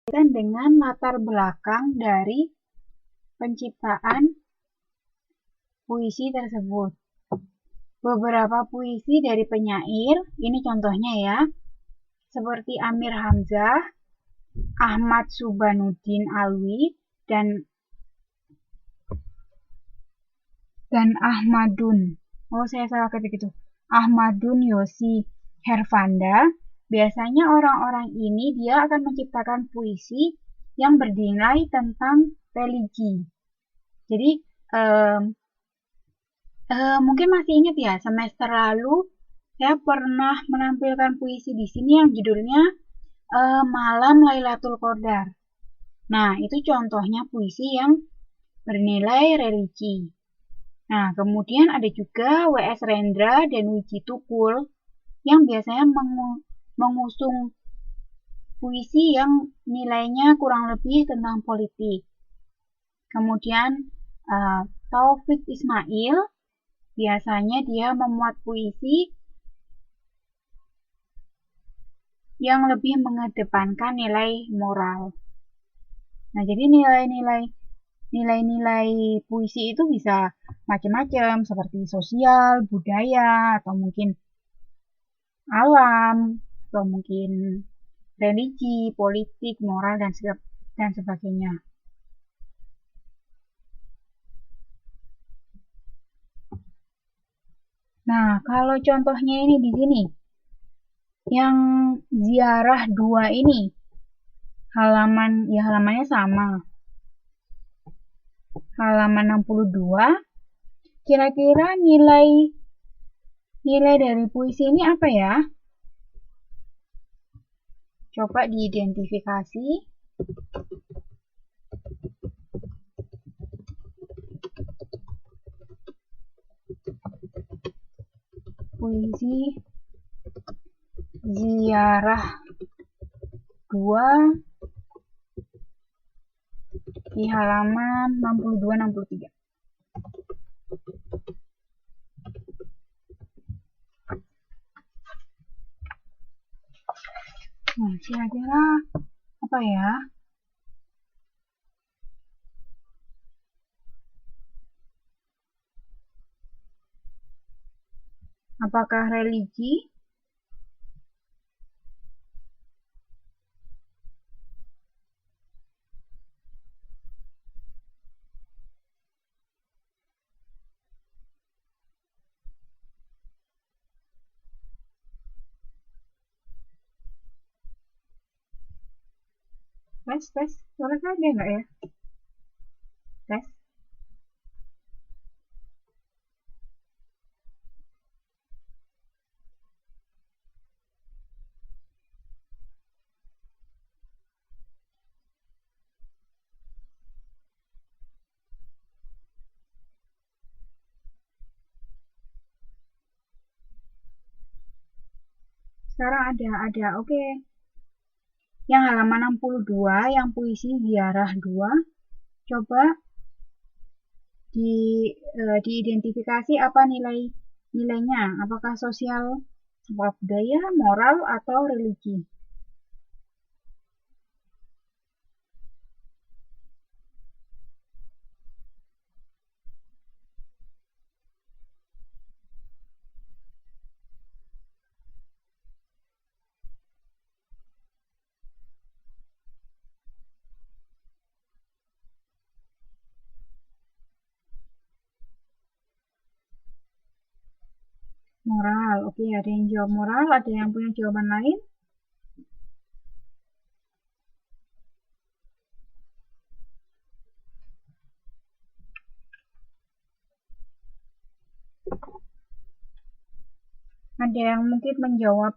dengan latar belakang dari penciptaan puisi tersebut. Beberapa puisi dari penyair, ini contohnya ya, seperti Amir Hamzah, Ahmad Subanuddin Alwi, dan Ahmadun Yosi Hervanda. Biasanya orang-orang ini dia akan menciptakan puisi yang bernilai tentang religi. Jadi mungkin masih ingat ya, semester lalu saya pernah menampilkan puisi di sini yang judulnya Malam Lailatul Qadar. Nah, itu contohnya puisi yang bernilai religi. Nah, kemudian ada juga W.S. Rendra dan Wiji Tukul yang biasanya mengusung puisi yang nilainya kurang lebih tentang politik. Kemudian Taufik Ismail biasanya dia memuat puisi yang lebih mengedepankan nilai moral. Nah, jadi nilai-nilai puisi itu bisa macam-macam, seperti sosial, budaya, atau mungkin alam, atau mungkin religi, politik, moral, dan sebagainya. Nah, kalau contohnya ini di sini, yang ziarah 2 ini, halamannya sama. Halaman 62, kira-kira nilai dari puisi ini apa ya? Coba diidentifikasi. Puisi ziarah 2 di halaman 62-63. Nah, kira-kira apa ya? Apakah religi? Tes, suara saya ada nggak ya? Tes. Sekarang ada, oke. Yang halaman 62, yang puisi ziarah 2, coba diidentifikasi apa nilainya, apakah sosial, apakah budaya, moral, atau religi. Moral, oke, ada yang jawab moral, ada yang punya jawaban lain? Ada yang mungkin menjawab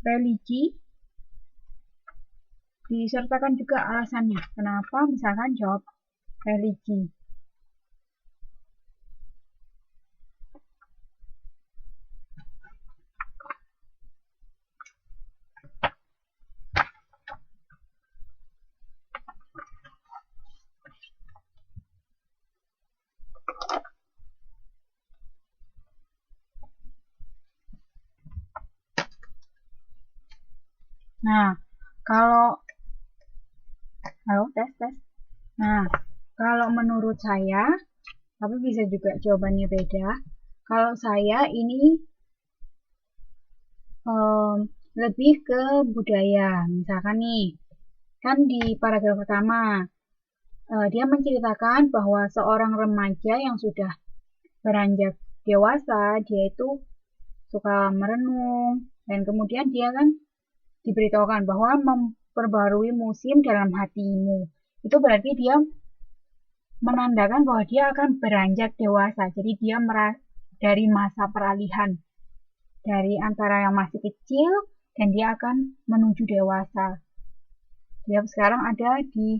religi, disertakan juga alasannya. Kenapa misalkan jawab religi? Nah, Kalau tes. Nah, kalau menurut saya, tapi bisa juga jawabannya beda. Kalau saya ini lebih ke budaya. Misalkan nih, kan di paragraf pertama, dia menceritakan bahwa seorang remaja yang sudah beranjak dewasa, dia itu suka merenung, dan kemudian dia kan diberitahukan bahwa memperbarui musim dalam hatimu. Itu berarti dia menandakan bahwa dia akan beranjak dewasa. Jadi dia dari masa peralihan, dari antara yang masih kecil dan dia akan menuju dewasa. Dia sekarang ada di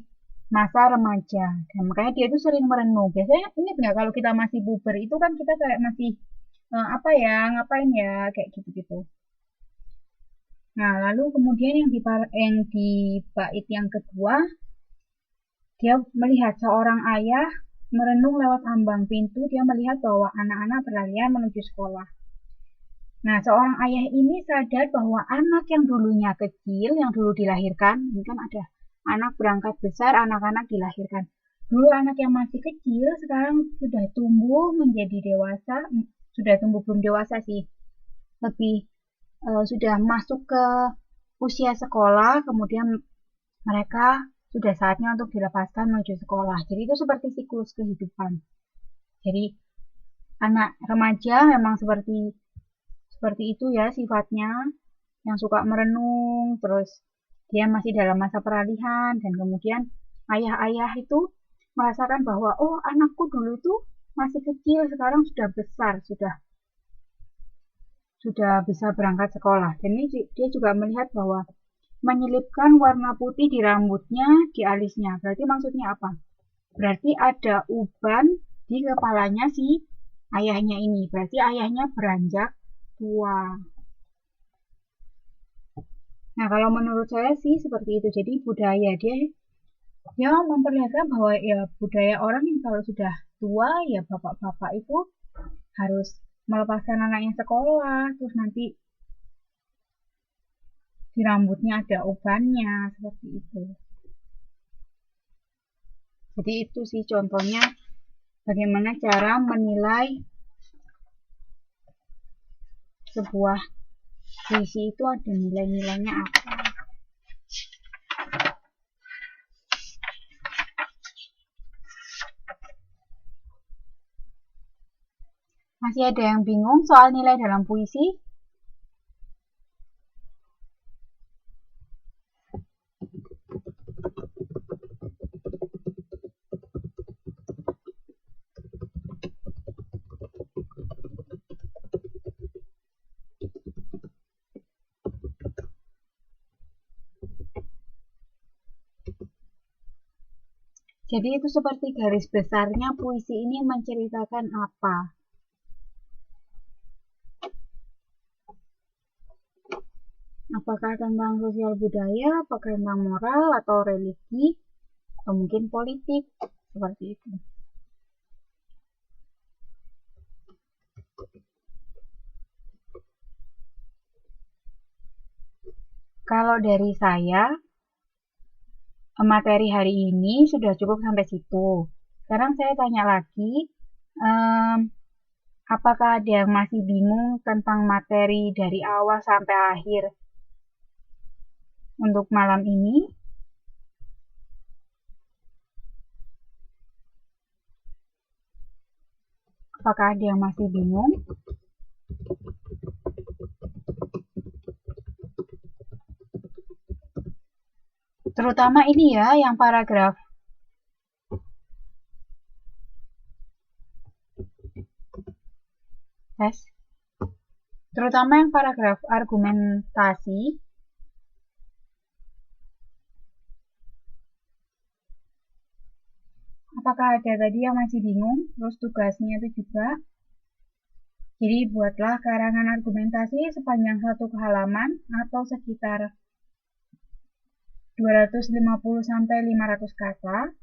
masa remaja, dan makanya dia itu sering merenung. Biasanya ingat nggak kalau kita masih puber itu kan kita kayak masih ngapain ya, kayak gitu-gitu. Nah, lalu kemudian yang di bait yang kedua, dia melihat seorang ayah merenung lewat ambang pintu. Dia melihat bahwa anak-anak berlarian menuju sekolah. Nah, seorang ayah ini sadar bahwa anak yang dulunya kecil, yang dulu dilahirkan, ini kan ada anak berangkat besar, anak-anak dilahirkan. Dulu anak yang masih kecil, sekarang sudah tumbuh menjadi dewasa, sudah tumbuh belum dewasa sih, lebih sudah masuk ke usia sekolah, kemudian mereka sudah saatnya untuk dilepaskan menuju sekolah. Jadi itu seperti siklus kehidupan. Jadi anak remaja memang seperti itu ya sifatnya, yang suka merenung, terus dia masih dalam masa peralihan, dan kemudian ayah-ayah itu merasakan bahwa oh anakku dulu tuh masih kecil, sekarang sudah besar, sudah bisa berangkat sekolah. Dan ini dia juga melihat bahwa menyelipkan warna putih di rambutnya, di alisnya. Berarti maksudnya apa? Berarti ada uban di kepalanya si ayahnya ini. Berarti ayahnya beranjak tua. Nah, kalau menurut saya sih seperti itu. Jadi budaya dia memperlihatkan bahwa ya budaya orang yang kalau sudah tua, ya bapak-bapak itu harus melepaskan anaknya sekolah, terus nanti di rambutnya ada ubannya, seperti itu. Jadi itu sih contohnya bagaimana cara menilai sebuah puisi itu ada nilai-nilainya apa. Masih ada yang bingung soal nilai dalam puisi? Jadi itu seperti garis besarnya puisi ini menceritakan apa. Apakah tentang sosial budaya, apakah tentang moral atau religi, atau mungkin politik, seperti itu. Kalau dari saya, materi hari ini sudah cukup sampai situ. Sekarang saya tanya lagi, apakah ada yang masih bingung tentang materi dari awal sampai akhir untuk malam ini? Apakah ada yang masih bingung? Terutama ini ya, yang paragraf. Tes. Terutama yang paragraf argumentasi. Apakah ada tadi yang masih bingung? Terus tugasnya itu juga. Jadi buatlah karangan argumentasi sepanjang 1 halaman atau sekitar 250 sampai 500 kata.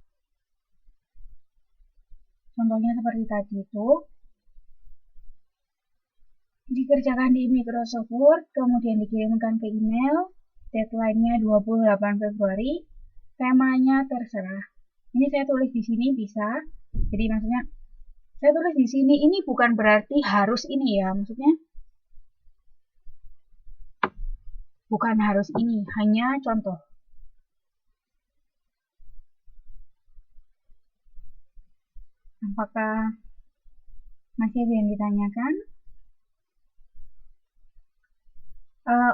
Contohnya seperti tadi itu. Dikerjakan di Microsoft Word, kemudian dikirimkan ke email. deadline-nya 28 Februari, temanya terserah. Ini saya tulis di sini bisa. Jadi maksudnya saya tulis di sini ini bukan berarti harus ini ya, maksudnya bukan harus ini, hanya contoh. Apakah masih ada yang ditanyakan?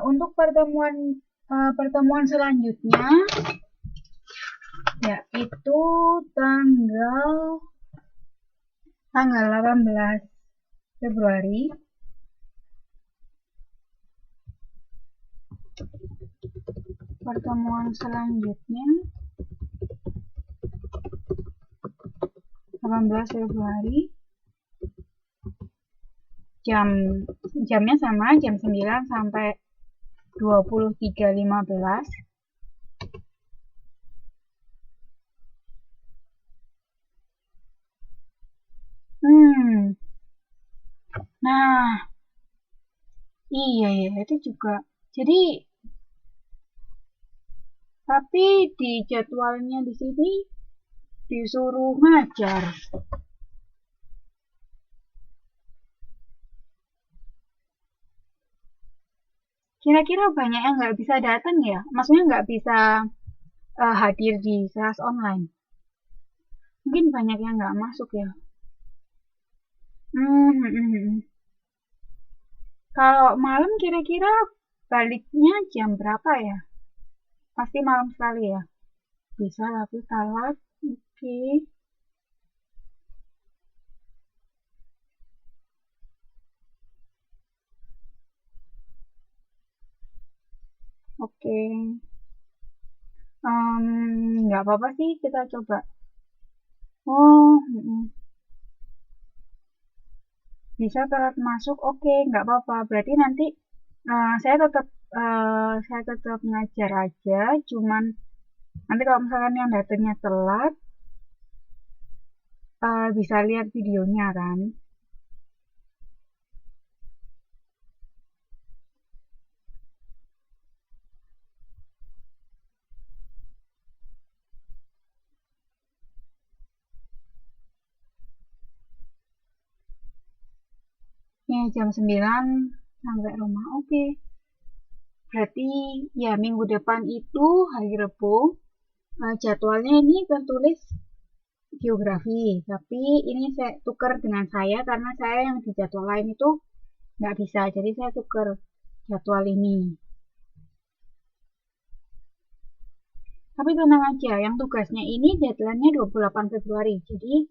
Untuk pertemuan selanjutnya yaitu tanggal 18 Februari. Pertemuan selanjutnya 18 Februari. Jamnya sama, jam 9 sampai 23.15. Nah, iya ya, itu juga. Jadi, tapi di jadwalnya di sini disuruh ngajar. Kira-kira banyak yang nggak bisa datang ya? Maksudnya nggak bisa hadir di kelas online. Mungkin banyak yang nggak masuk ya. Kalau malam kira-kira baliknya jam berapa ya? Pasti malam sekali ya? Bisa tapi telat. Oke. Oke. Nggak apa-apa sih, kita coba. Oh, bisa telat masuk, oke, nggak apa-apa. Berarti nanti saya tetap ngajar aja, cuman nanti kalau misalkan yang datangnya telat, bisa lihat videonya kan. Ya, jam 9 sampai rumah, oke. Berarti ya minggu depan itu hari Rabu, jadwalnya ini tertulis geografi, tapi ini saya tukar dengan saya karena saya yang di jadwal lain itu nggak bisa, jadi saya tukar jadwal ini. Tapi tenang aja, yang tugasnya ini deadline-nya 28 Februari, jadi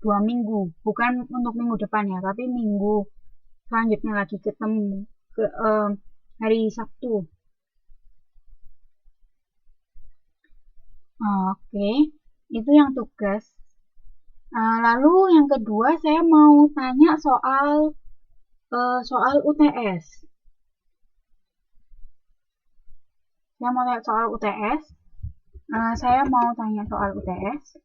2 minggu, bukan untuk minggu depan ya, tapi minggu selanjutnya lagi ketemu ke hari Sabtu. Oke, itu yang tugas. Lalu yang kedua saya mau tanya soal UTS. Saya mau tanya soal UTS. Saya mau tanya soal UTS.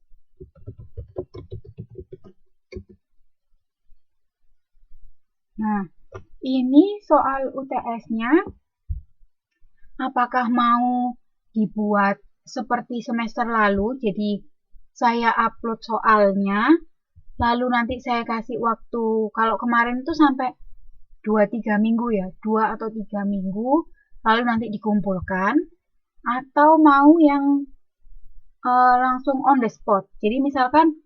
Nah, ini soal UTS-nya apakah mau dibuat seperti semester lalu, jadi saya upload soalnya, lalu nanti saya kasih waktu, kalau kemarin itu sampai 2-3 minggu ya, 2 atau 3 minggu, lalu nanti dikumpulkan, atau mau yang langsung on the spot. Jadi misalkan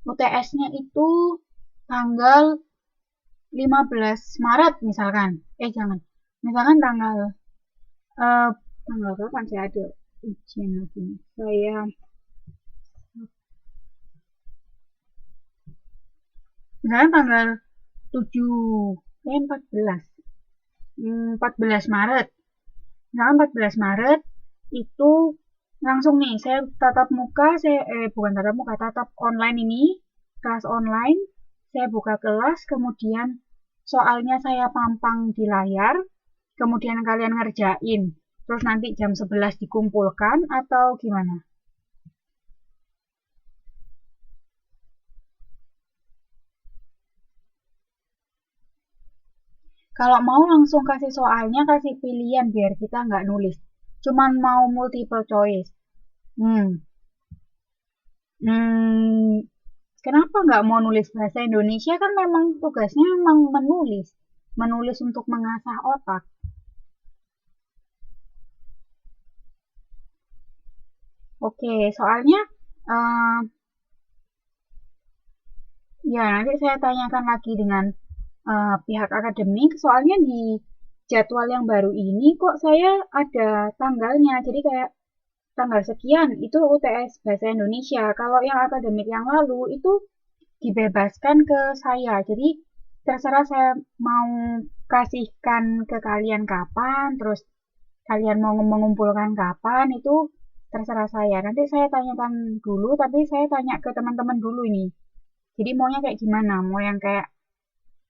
UTS-nya itu tanggal 15 Maret misalkan. Jangan. Misalkan tanggal kapan saya ada ujian lagi. Misalkan tanggal 14 Maret. Misalkan 14 Maret itu langsung nih saya tatap online ini, kelas online, saya buka kelas, kemudian soalnya saya pampang di layar, kemudian kalian ngerjain, terus nanti jam 11 dikumpulkan atau gimana? Kalau mau langsung kasih soalnya, kasih pilihan biar kita nggak nulis. Cuman mau multiple choice. Kenapa nggak mau nulis bahasa Indonesia? Kan memang tugasnya memang menulis untuk mengasah otak. Oke, soalnya ya nanti saya tanyakan lagi dengan pihak akademik. Soalnya di jadwal yang baru ini kok saya ada tanggalnya. Jadi kayak tanggal sekian itu UTS Bahasa Indonesia. Kalau yang akademik yang lalu itu dibebaskan ke saya. Jadi terserah saya mau kasihkan ke kalian kapan, terus kalian mau mengumpulkan kapan, itu terserah saya. Nanti saya tanyakan dulu, tapi saya tanya ke teman-teman dulu ini. Jadi maunya kayak gimana? Mau yang kayak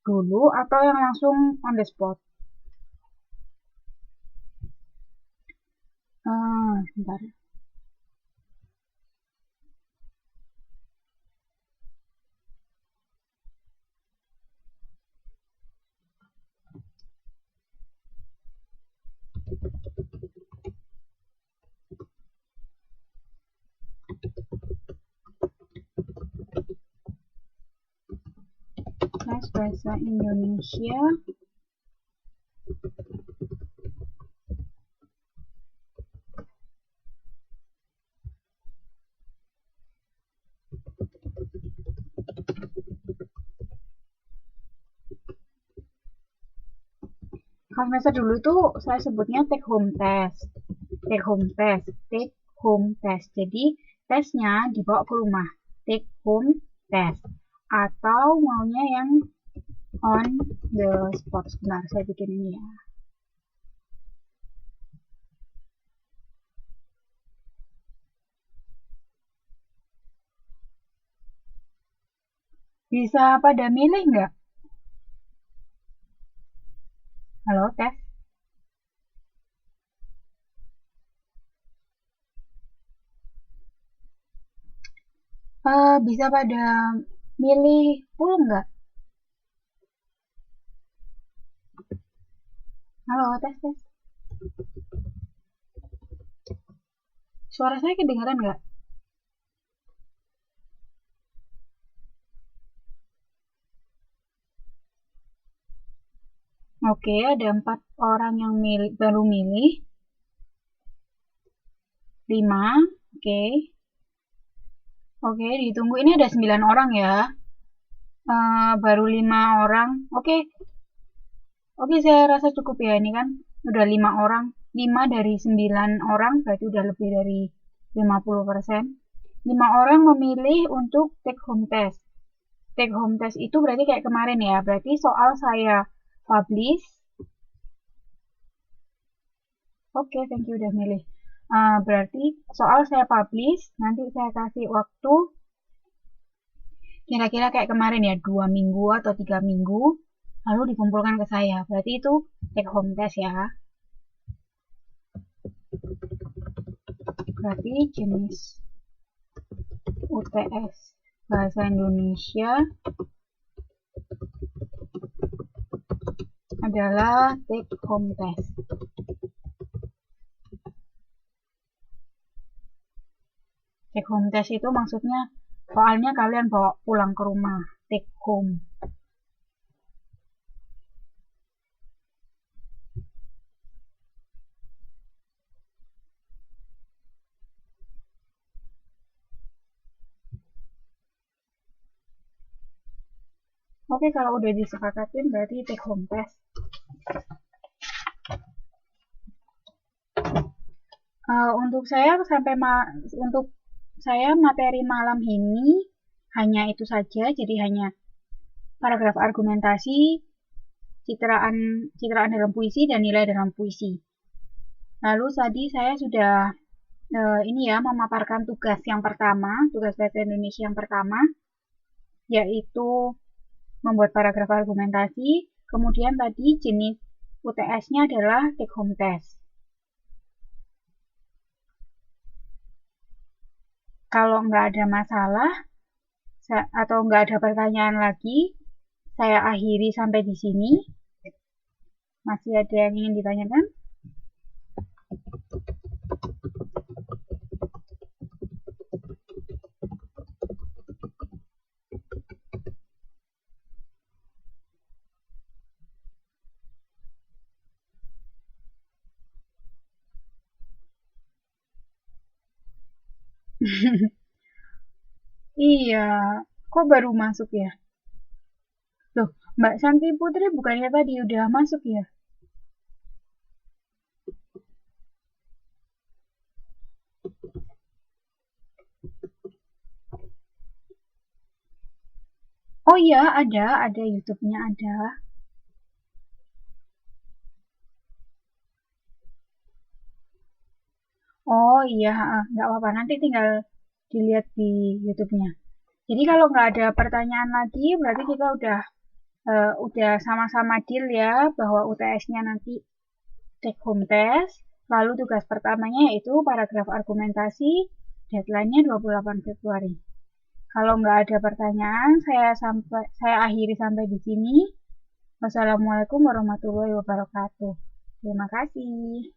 dulu atau yang langsung on the spot? Sebentar. Tes bahasa Indonesia. Kalau semester dulu itu saya sebutnya take home test. Take home test. Take home test. Jadi tesnya dibawa ke rumah. Take home test. Atau maunya yang on the spot. Sebentar, saya bikin ini ya. Bisa pada milih nggak? Halo, tes. Bisa pada milih full nggak? Halo, tes, tes. Suara saya kedengaran nggak? Oke, ada 4 orang yang baru milih. 5, oke. Oke, ditunggu. Ini ada 9 orang ya. Baru 5 orang. Oke, saya rasa cukup ya. Ini kan udah 5 orang. 5 dari 9 orang berarti udah lebih dari 50%. 5 orang memilih untuk take home test. Take home test itu berarti kayak kemarin ya. Berarti soal saya publish. Oke, thank you udah milih. Berarti soal saya publish, nanti saya kasih waktu kira-kira kayak kemarin ya, 2 minggu atau 3 minggu, lalu dikumpulkan ke saya. Berarti itu take home test ya. Berarti jenis UTS Bahasa Indonesia adalah take home test. Take home test itu maksudnya soalnya kalian bawa pulang ke rumah. Take home. Oke, kalau udah disepakatin berarti take home test. Untuk saya materi malam ini hanya itu saja, jadi hanya paragraf argumentasi, citraan dalam puisi dan nilai dalam puisi. Lalu tadi saya sudah ini ya memaparkan tugas yang pertama, tugas bahasa Indonesia yang pertama, yaitu membuat paragraf argumentasi. Kemudian tadi jenis UTS-nya adalah take home test. Kalau nggak ada masalah atau nggak ada pertanyaan lagi, saya akhiri sampai di sini. Masih ada yang ingin ditanyakan? Iya, kok baru masuk ya? Loh, Mbak Santi Putri bukannya tadi udah masuk ya? Oh iya, ada YouTube-nya ada. Oh iya, nggak apa-apa. Nanti tinggal dilihat di YouTube-nya. Jadi kalau nggak ada pertanyaan lagi, berarti kita udah sama-sama deal ya bahwa UTS-nya nanti take home test. Lalu tugas pertamanya yaitu paragraf argumentasi, deadline-nya 28 Februari. Kalau nggak ada pertanyaan, saya akhiri sampai di sini. Wassalamualaikum warahmatullahi wabarakatuh. Terima kasih.